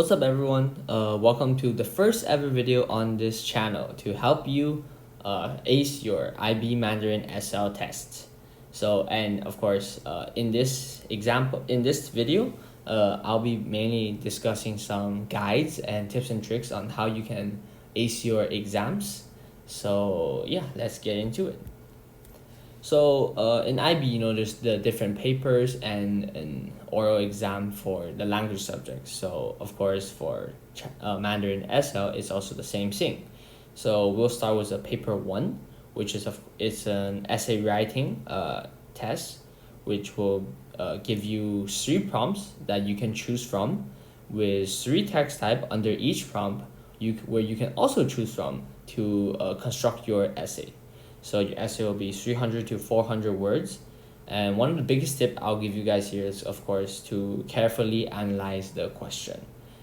What's up everyone? Welcome to the first ever video on this channel to help you ace your IB Mandarin SL test. So, and of course, in this video, I'll be mainly discussing some guides and tips and tricks on how you can ace your exams. So yeah, let's get into it. So in IB, there's the different papers and an oral exam for the language subjects. So of course, for Mandarin SL, it's also the same thing. So we'll start with paper 1, which is it's an essay writing test, which will give you 3 prompts that you can choose from, with 3 text type under each prompt, where you can also choose from to construct your essay. So your essay will be 300 to 400 words. And one of the biggest tip I'll give you guys here is, of course, to carefully analyze the question.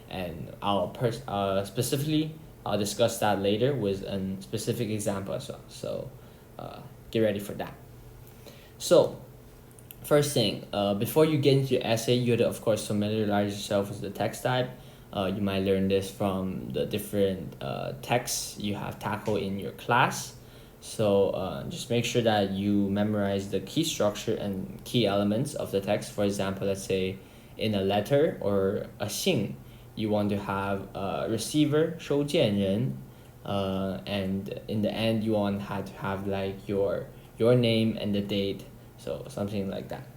And I'll specifically, I'll discuss that later with a specific example as well. So get ready for that. So first thing, before you get into your essay, you have to, of course, familiarize yourself with the text type. You might learn this from the different texts you have tackled in your class. So just make sure that you memorize the key structure and key elements of the text. For example, let's say in a letter or a 信, you want to have receiver 收件人, and in the end you want to have like your name and the date, so something like that.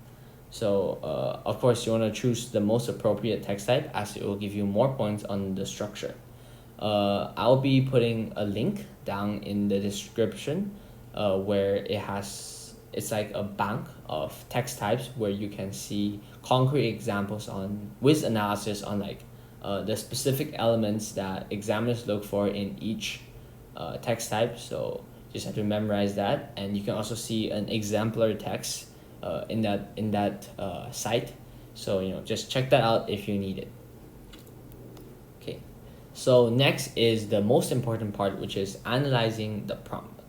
So of course you want to choose the most appropriate text type, as it will give you more points on the structure. I'll be putting a link down in the description where it's like a bank of text types where you can see concrete examples with analysis on like the specific elements that examiners look for in each text type. So just have to memorize that, and you can also see an exemplar text in that site. So just check that out if you need it. So next is the most important part, which is analyzing the prompt.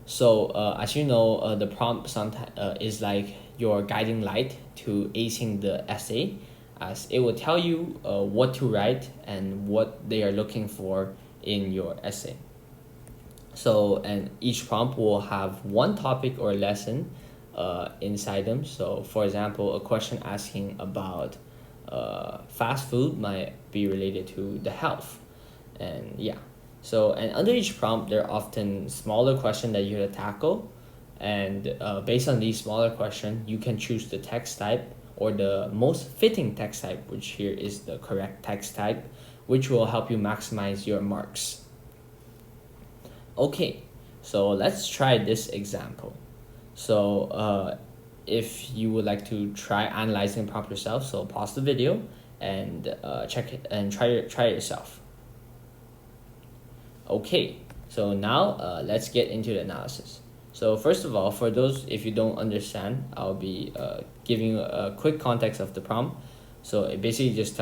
So as you know, the prompt sometimes is like your guiding light to acing the essay, as it will tell you what to write and what they are looking for in your essay. So, and each prompt will have one topic or lesson inside them. So for example, a question asking about fast food might be related to the health. And yeah, so and under each prompt there are often smaller questions that you have to tackle, and based on these smaller questions you can choose the text type or the most fitting text type, which here is the correct text type, which will help you maximize your marks. Okay, so let's try this example. So if you would like to try analyzing the prompt yourself, so pause the video and check it and try it yourself. Okay, so now let's get into the analysis. So first of all, for those if you don't understand, I'll be giving you a quick context of the prompt. So it basically just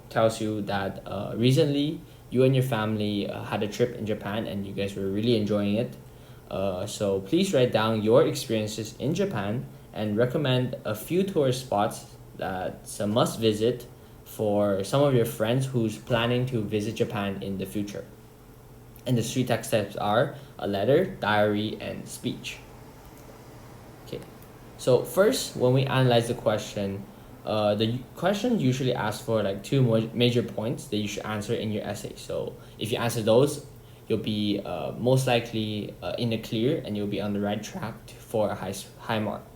tells you that recently you and your family had a trip in Japan and you guys were really enjoying it. So please write down your experiences in Japan and recommend a few tourist spots that's a must visit for some of your friends who's planning to visit Japan in the future. And the 3 text types are a letter, diary, and speech. Okay, so first, when we analyze the question usually asks for like 2 major points that you should answer in your essay. So if you answer those, you'll be most likely in the clear, and you'll be on the right track for a high mark.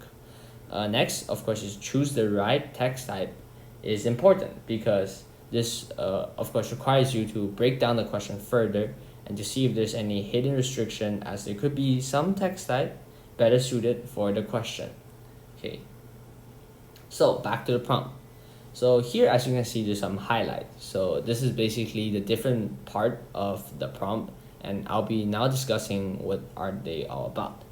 Next, of course, is choose the right text type is important, because this of course requires you to break down the question further and to see if there's any hidden restriction, as there could be some text type better suited for the question. Okay, so back to the prompt. So here, as you can see, there's some highlights. So this is basically the different part of the prompt, and I'll be now discussing what are they all about.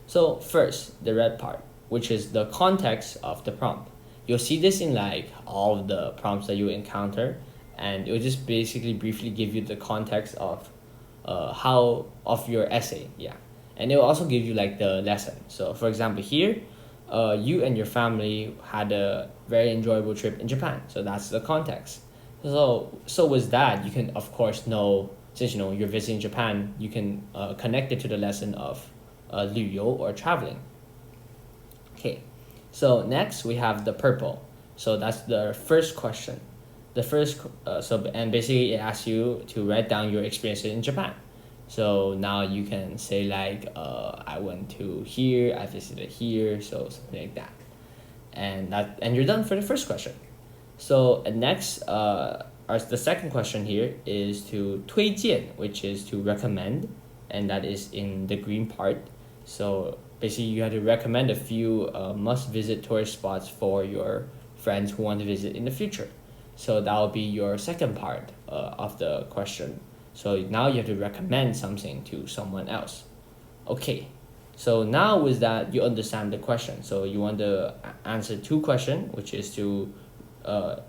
So first, the red part, which is the context of the prompt. You'll see this in like all of the prompts that you encounter, and it will just basically briefly give you the context of your essay. Yeah, and it will also give you like the lesson. So for example, here you and your family had a very enjoyable trip in Japan, so that's the context. So with that, you can of course know, since you're visiting Japan, you can connect it to the lesson of 旅游 or traveling. Okay, so next we have the purple. So that's the first question. And basically it asks you to write down your experiences in Japan. So now you can say like, I went to here, I visited here, so something like that, and you're done for the first question. So next, the second question here is to 推荐, which is to recommend, and that is in the green part. So basically, you have to recommend a few must-visit tourist spots for your friends who want to visit in the future. So that will be your second part of the question. So now you have to recommend something to someone else. Okay, so now with that, you understand the question. So you want to answer two questions, which is to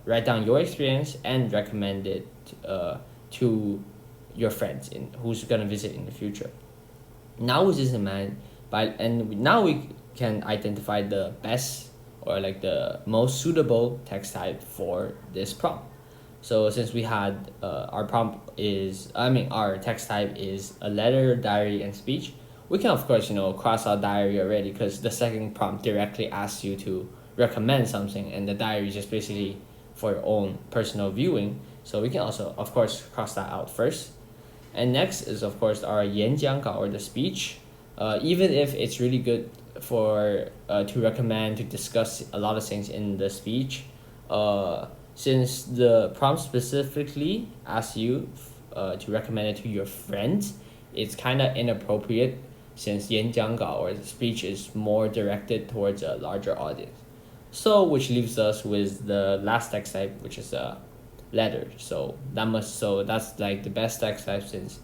write down your experience and recommend it to your friends who's gonna visit in the future. Now with this in mind, now we can identify the best or like the most suitable text type for this prompt. So since we had our text type is a letter, diary, and speech, we can of course cross out diary already, because the second prompt directly asks you to recommend something, and the diary is just basically for your own personal viewing. So we can also of course cross that out first. And next is of course our 演讲稿 or the speech. Even if it's really good for to recommend, to discuss a lot of things in the speech, since the prompt specifically asks you to recommend it to your friends, it's kind of inappropriate, since 演讲稿 or the speech is more directed towards a larger audience. So which leaves us with the last text type, which is a letter. So that's like the best text type, since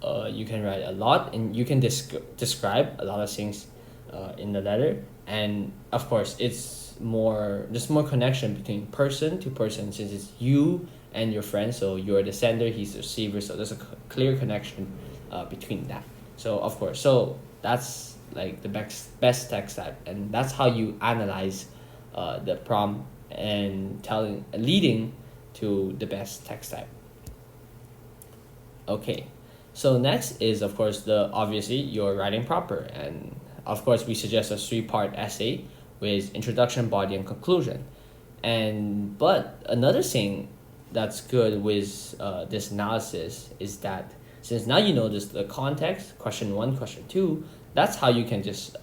you can write a lot and you can describe a lot of things in the letter, and of course it's more connection between person to person, since it's you and your friend. So you're the sender, he's the receiver, so there's a clear connection between that. So of course, so that's like the best text type, and that's how you analyze the prompt and leading to the best text type. Okay, so next is of course obviously your writing proper, and of course we suggest a 3-part essay with introduction, body, and conclusion. But another thing that's good with this analysis is that since now you know the context, question 1, question 2, that's how you can just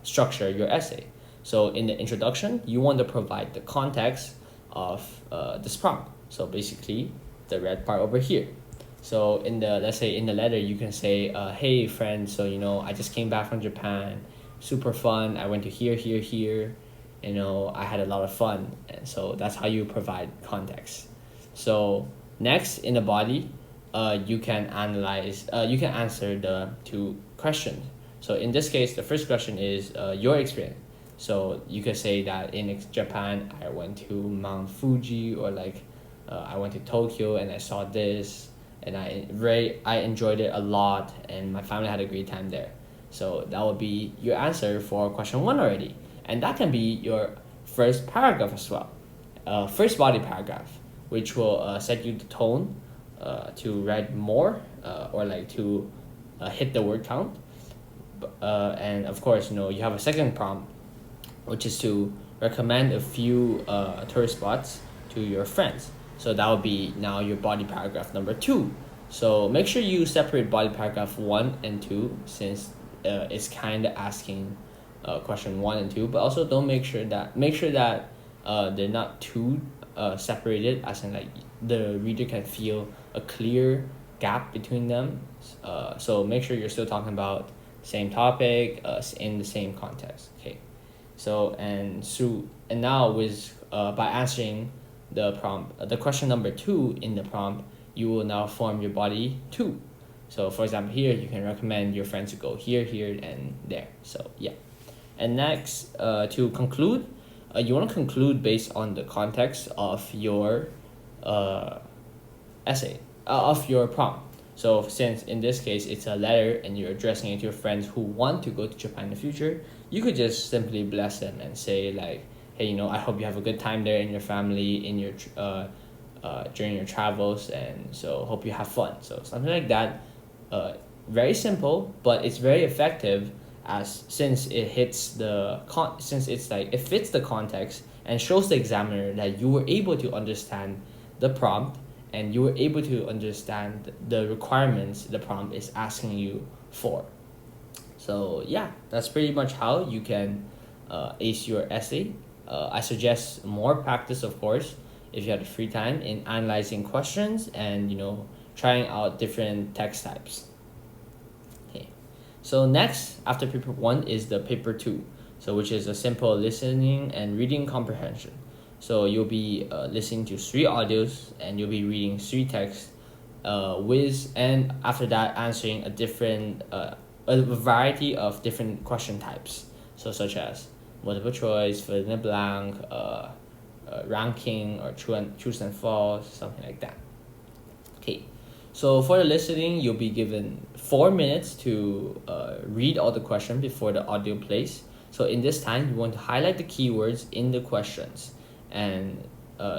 structure your essay. So in the introduction, you want to provide the context of this prompt. So basically, the red part over here. So let's say in the letter, you can say, hey friends, so I just came back from Japan, super fun. I went to here, here, here. I had a lot of fun. And so that's how you provide context. So next, in the body, you can answer the 2 questions. So in this case, the first question is your experience. So you could say that in Japan, I went to Mount Fuji, or like I went to Tokyo and I saw this, and I enjoyed it a lot, and my family had a great time there. So that would be your answer for question 1 already, and that can be your first paragraph as well, first body paragraph, which will set you the tone to write more or like to hit the word count. And of course, you have a second prompt, which is to recommend a few tourist spots to your friends. So that would be now your body paragraph number 2. So make sure you separate body paragraph 1 and 2, since it's kind of asking question 1 and 2, but also make sure that they're not too separated, as in like the reader can feel a clear gap between them. So make sure you're still talking about same topic in the same context. Okay, so and now with by answering the prompt, the question number 2 in the prompt, you will now form your body 2. So for example, here you can recommend your friends to go here, here, and there. So yeah. And next, to conclude, you want to conclude based on the context of your essay, of your prompt. So since in this case it's a letter and you're addressing it to your friends who want to go to Japan in the future, you could just simply bless them and say like, hey, I hope you have a good time there in your family, in your during your travels, and so hope you have fun. So something like that, very simple, but it's very effective, as since it hits since it's like it fits the context and shows the examiner that you were able to understand the prompt, and you were able to understand the requirements the prompt is asking you for. So yeah, that's pretty much how you can ace your essay. I suggest more practice, of course, if you have the free time, in analyzing questions and trying out different text types. Okay, so next after paper 1 is the paper 2, so which is a simple listening and reading comprehension. So you'll be listening to 3 audios, and you'll be reading 3 texts, and after that answering a variety of different question types, so such as multiple choice, fill in the blank, ranking, or choose and false, something like that. Okay, so for the listening, you'll be given 4 minutes to read all the question before the audio plays. So in this time, you want to highlight the keywords in the questions, and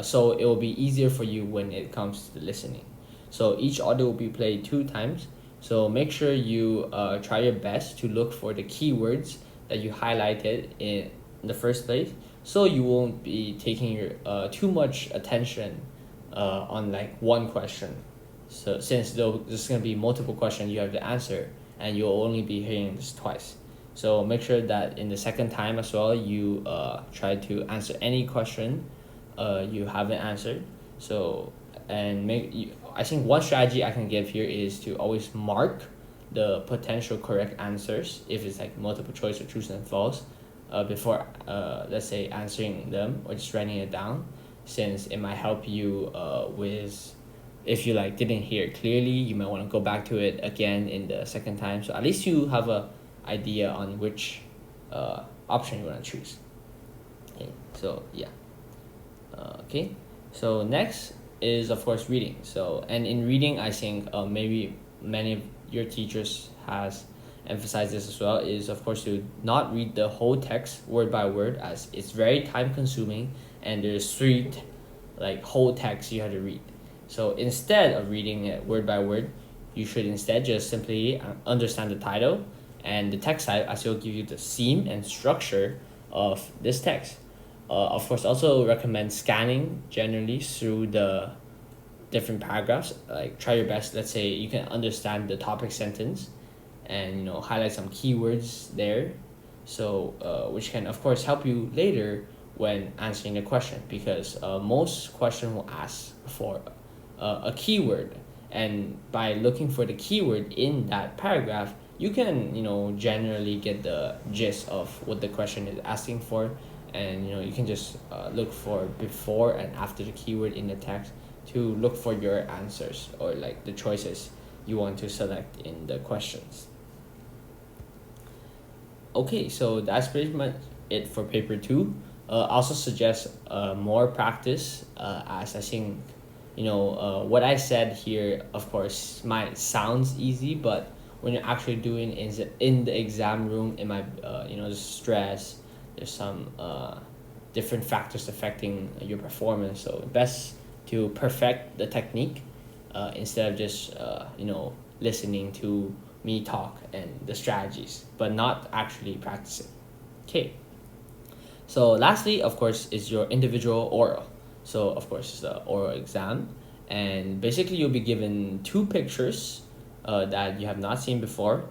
so it will be easier for you when it comes to the listening. So each audio will be played 2 times. So make sure you try your best to look for the keywords that you highlighted in the first place, so you won't be taking your too much attention on like one question. So since there's going to be multiple questions you have to answer, and you'll only be hearing this twice. So make sure that in the second time as well, you try to answer any question you haven't answered. So I think one strategy I can give here is to always mark the potential correct answers, if it's like multiple choice or true and false, before let's say answering them or just writing it down, since it might help you with, if you like didn't hear it clearly, you might want to go back to it again in the second time, so at least you have a idea on which option you want to choose. Okay, so yeah. Okay, so next is of course reading. So, and in reading, I think maybe many of your teachers has emphasized this as well, is of course to not read the whole text word by word, as it's very time consuming, and there's 3 like whole text you have to read. So instead of reading it word by word, you should instead just simply understand the title and the text type, as it will give you the theme and structure of this text. Of course, also recommend scanning generally through the different paragraphs. Like try your best. Let's say you can understand the topic sentence, and highlight some keywords there, so which can of course help you later when answering the question, because most question will ask for a keyword, and by looking for the keyword in that paragraph, you can generally get the gist of what the question is asking for. And you can just look for before and after the keyword in the text to look for your answers, or like the choices you want to select in the questions. Okay, so that's pretty much it for paper 2. Also suggest more practice, as I think what I said here of course might sounds easy, but when you're actually doing in the exam room, it might there's stress, there's some different factors affecting your performance. So best to perfect the technique instead of just listening to me talk and the strategies, but not actually practicing. Okay, so lastly of course is your individual oral. So of course it's the oral exam, and basically you'll be given 2 pictures that you have not seen before,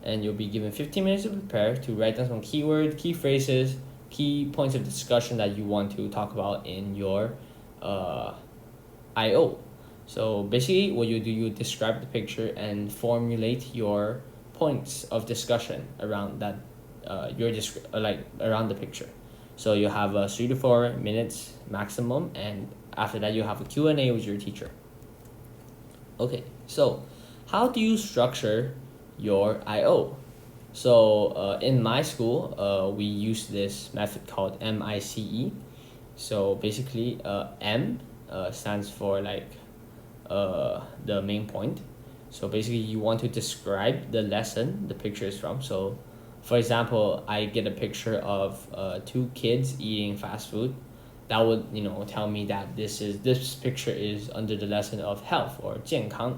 and you'll be given 15 minutes to prepare, to write down some keywords, key phrases, key points of discussion that you want to talk about in your IO. So basically what you do, you describe the picture and formulate your points of discussion around that around the picture. So you have 3 to 4 minutes maximum, and after that you have a Q&A with your teacher. Okay, so how do you structure your IO? So in my school, we use this method called MICE. So basically M stands for the main point. So basically you want to describe the lesson the picture is from. So for example, I get a picture of 2 kids eating fast food. that would tell me that this picture is under the lesson of health or 健康.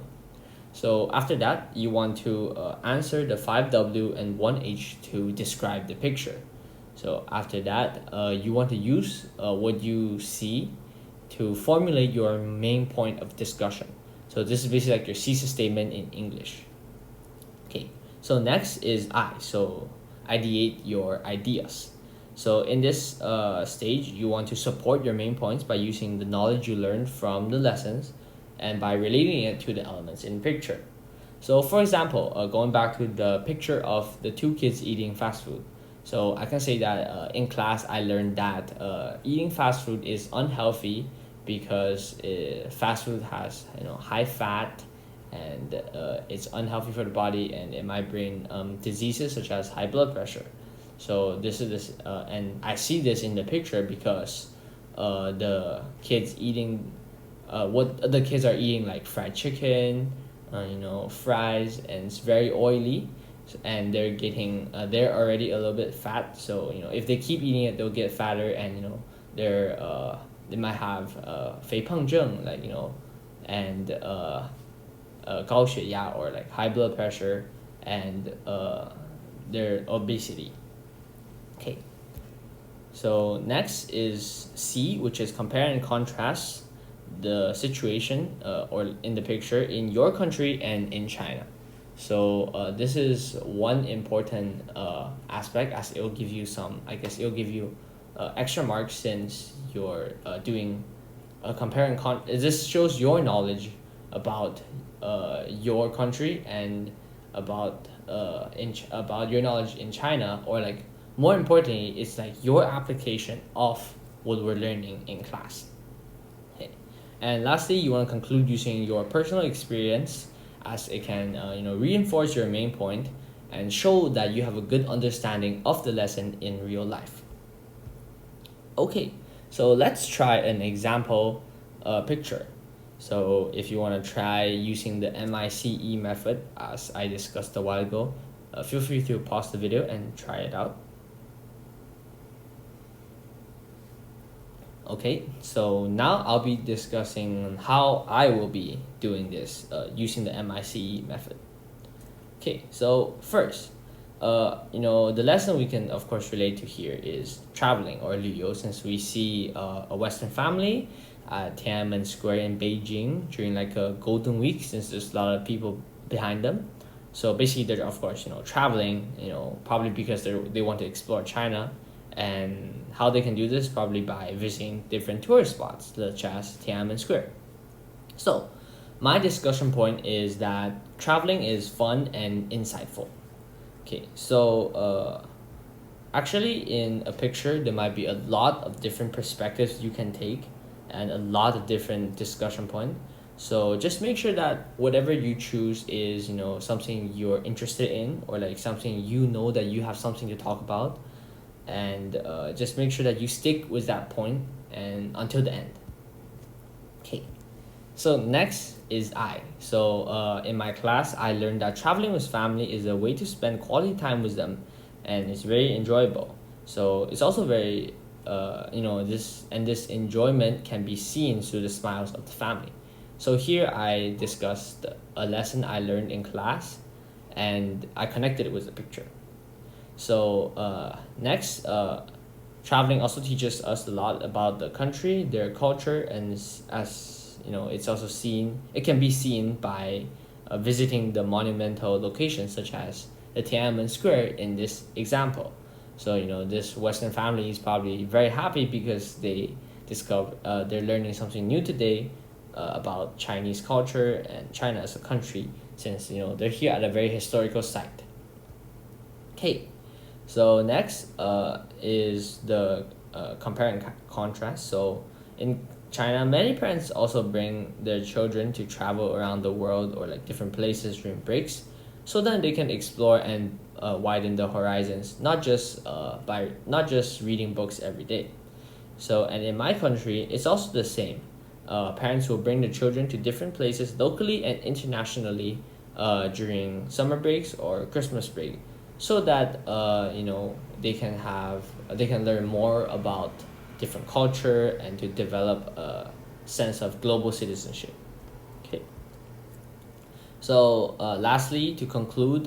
So after that, you want to answer the 5W and 1H to describe the picture. So after that, you want to use what you see to formulate your main point of discussion. So this is basically like your thesis statement in English. Okay, so next is I. So ideate your ideas. So in this stage, you want to support your main points by using the knowledge you learned from the lessons and by relating it to the elements in picture. So for example, going back to the picture of the two kids eating fast food. So I can say that in class, I learned that eating fast food is unhealthy because fast food has high fat, and it's unhealthy for the body, and it might bring diseases such as high blood pressure. So and I see this in the picture because the kids eating what the kids are eating, like fried chicken, fries, and it's very oily, and they're already a little bit fat. So if they keep eating it, they'll get fatter, and they might have 肥胖症, like and 高血压, or like high blood pressure, and their obesity. Okay, so next is C, which is compare and contrast the situation or in the picture in your country and in China. So this is one important aspect, as it'll give you extra marks, since you're doing a compare and this shows your knowledge about your country and about your knowledge in China, or like more importantly, it's like your application of what we're learning in class. Okay. And lastly, you want to conclude using your personal experience, as it can reinforce your main point and show that you have a good understanding of the lesson in real life. Okay, so let's try an example picture. So if you want to try using the MICE method, as I discussed a while ago, feel free to pause the video and try it out. Okay, so now I'll be discussing how I will be doing this using the MICE method. Okay, so first, the lesson we can of course relate to here is traveling or 旅游, since we see a Western family at Tiananmen Square in Beijing during like a golden week, since there's a lot of people behind them. So basically they're of course traveling, probably because they want to explore China. And how they can do this, probably by visiting different tourist spots such as Tiananmen Square. So my discussion point is that traveling is fun and insightful. Okay, so actually in a picture there might be a lot of different perspectives you can take and a lot of different discussion points. So just make sure that whatever you choose is something you're interested in, or like something that you have something to talk about. And just make sure that you stick with that point and until the end. Okay, so next is I. So in my class, I learned that traveling with family is a way to spend quality time with them, and it's very enjoyable. So it's also very this enjoyment can be seen through the smiles of the family. So here I discussed a lesson I learned in class, and I connected it with a picture. So next, traveling also teaches us a lot about the country, their culture, and it's also it can be seen by visiting the monumental locations such as the Tiananmen Square in this example. So this Western family is probably very happy because they're learning something new today about Chinese culture and China as a country, since they're here at a very historical site. Okay. So next is the compare and contrast. So in China, many parents also bring their children to travel around the world or like different places during breaks, so then they can explore and widen the horizons, not just reading books every day. So, and in my country, it's also the same. Parents will bring the children to different places locally and internationally during summer breaks or Christmas break, so that they can learn more about different culture and to develop a sense of global citizenship. Okay. So lastly, to conclude,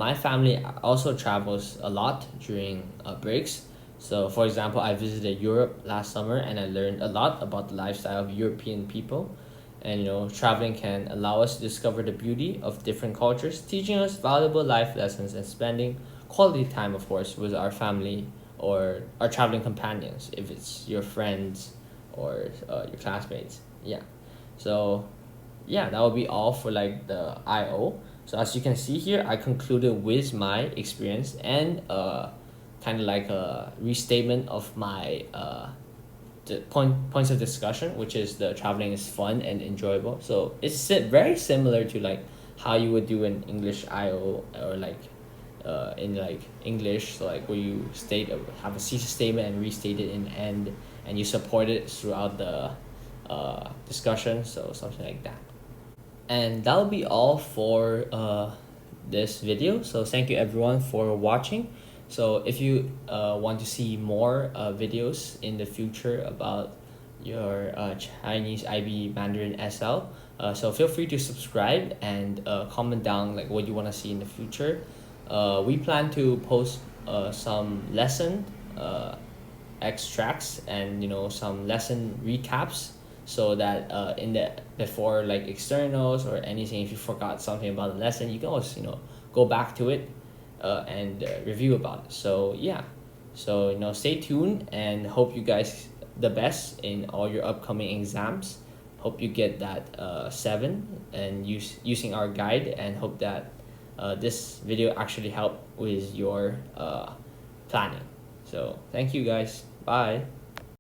my family also travels a lot during breaks. So for example, I visited Europe last summer and I learned a lot about the lifestyle of European people. And traveling can allow us to discover the beauty of different cultures, teaching us valuable life lessons and spending quality time, of course, with our family or our traveling companions, if it's your friends or your classmates. Yeah. So yeah, that will be all for like the IO. So as you can see here, I concluded with my experience and kind of like a restatement of my the points of discussion, which is the traveling is fun and enjoyable. So it's very similar to like how you would do in English IO, or like in like English, so like where you have a thesis statement and restate it in the end, and you support it throughout the discussion. So something like that. And that'll be all for this video. So thank you everyone for watching. So if you want to see more videos in the future about your Chinese IB Mandarin SL, so feel free to subscribe and comment down like what you want to see in the future. We plan to post some lesson extracts and some lesson recaps, so that in the before like externals or anything, if you forgot something about the lesson, you can always go back to it and review about it. So yeah, so stay tuned and hope you guys the best in all your upcoming exams. Hope you get that 7 and using our guide, and hope that this video actually helped with your planning. So thank you guys. Bye.